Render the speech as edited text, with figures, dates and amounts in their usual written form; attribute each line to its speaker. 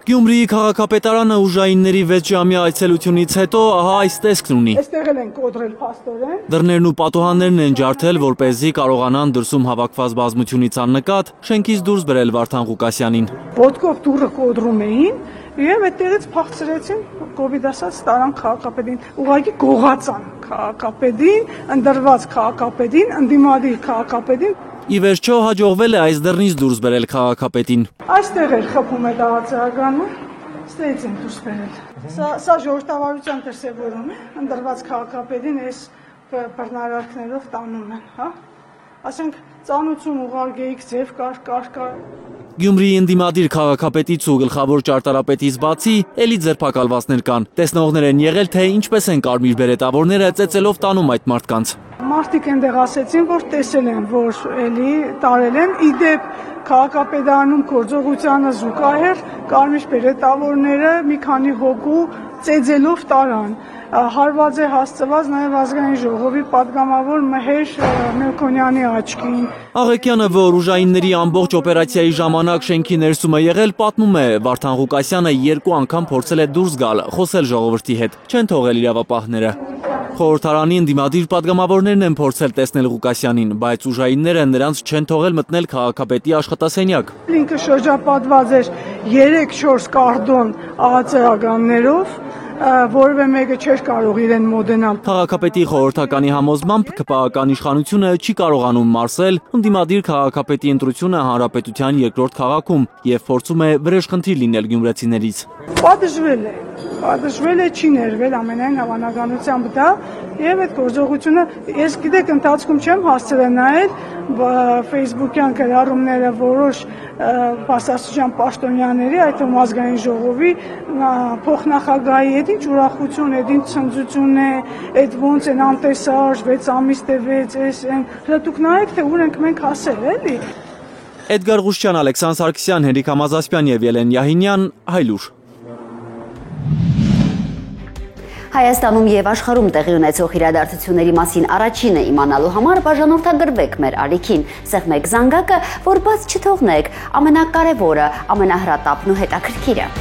Speaker 1: Գյումրիի քաղաքապետարանը ուժայինների 6-ժամյա այցելությունից հետո ահա այս տեսքն ունի։
Speaker 2: Այստեղ են կոտրել փաստորեն։
Speaker 1: Դռներն ու պատուհաններն են ջարդել, որպեսզի կարողանան դրսում հավաքված բազմությունից աննկատ շենքից դուրս բերել Վարդան Ղուկասյանին։
Speaker 2: Ոտքով դուռը կոտրում էին եւ այդտեղից փախցրեցին կոպիտ ասած տարան քաղաքապետին, ուղղակի գողացան քաղաքապետին, ընդրված քաղաքապետին, ընդդիմադիր քաղաքապետին։
Speaker 1: Ի վերջո հաջողվել է այս դռնից դուրս բերել քաղաքապետին։
Speaker 2: Այստեղ էր խփում այդ աղացարականը, ստեից են դուրս բերել։ Սա ժողովրդավարության դրսևորում է, ընդրված քաղաքապետին այս բռնարարքներով տանում են, հա։ Ասենք ծանոթություն ուղարկեիք ձև կար։
Speaker 1: Գյումրիի ընդդիմադիր քաղաքապետից ու գլխավոր ճարտարապետից բացի էլի ձերբակալվածներ կան։ Տեսնողներ են եղել, թե ինչպես են կարմիր բերետավորները ծեծելով տանում այդ մարդկանց։
Speaker 2: Մարդիկ այնտեղ ասեցին, որ տեսել են, որ էլի տարել են, իդեպ քաղաքապետարանում գործողությանը զուգահեռ կարմիր բերետավորները մի քանի հոգու ծեծելով տարան։ Հարված է հասցված նաև ազգային ժողովի պատգամավոր Մհեր Մելքոնյանի աչքին։
Speaker 1: Աղեկյանը, որ ուժայինների ամբողջ օպերացիայի ժամանակ շենքի ներսում է եղել, պատմում է, Վարդան Ղուկասյանը 2 անգամ փորձել է դուրս գալ, խոսել ժողովրդի հետ, չեն թողել իրավապահները։ Խորհրդարանի ընդդիմադիր պատգամավորներն են փորձել տեսնել Ղուկասյանին, բայց ուժայինները նրանց չեն թողել մտնել քաղաքապետի աշխատասենյակ։
Speaker 2: Ինքը շրջապատված էր 3-4 կարդոն աղացարականներով, որևէ մեկը չէր կարող իրեն մոդենալ։
Speaker 1: Քաղաքապետի խորհրդականի համոզմամբ ԿՊԱ-ական իշխանությունը չի կարողանում մարսել ընդդիմադիր քաղաքապետի ընտրությունը հանրապետության երկրորդ քաղաքում եւ փորձում է վրեժխնդիր լինել գյումրեցիներից։ Պատժվել է, չի ներվել ամենայն հավանականությամբ դա եւ այդ գործողությունը ես գիտեք ընթացքում չեմ հասցրել նայել Facebook-յան գրառումները որոշ բարձրաստիճան պաշտոնյաների, այդ թվում ազգային ժողովի փոխնախագահի, այդ ինչ ուրախություն, այդ ինչ ցնծություն է, այդ ոնց են անտեսար 6 ամիս տևեց, դուք նայեք թե ուր ենք մենք հասել, էլի։ Էդգար Ղուշչյան, Ալեքսանդր Սարգսյան, Հենրիկ Համազասպյան եւ Ելեն Յահինյան, Հայլուր։
Speaker 3: Հայաստանում եւ աշխարհում տեղի ունեցող իրադարձությունների մասին առաջինը իմանալու համար բաժանորդագրվեք մեր ալիքին, սեղմեք զանգակը, որ բաց չթողնեք ամենակարևորը, ամենահրատապն ու հետաքրքիրը։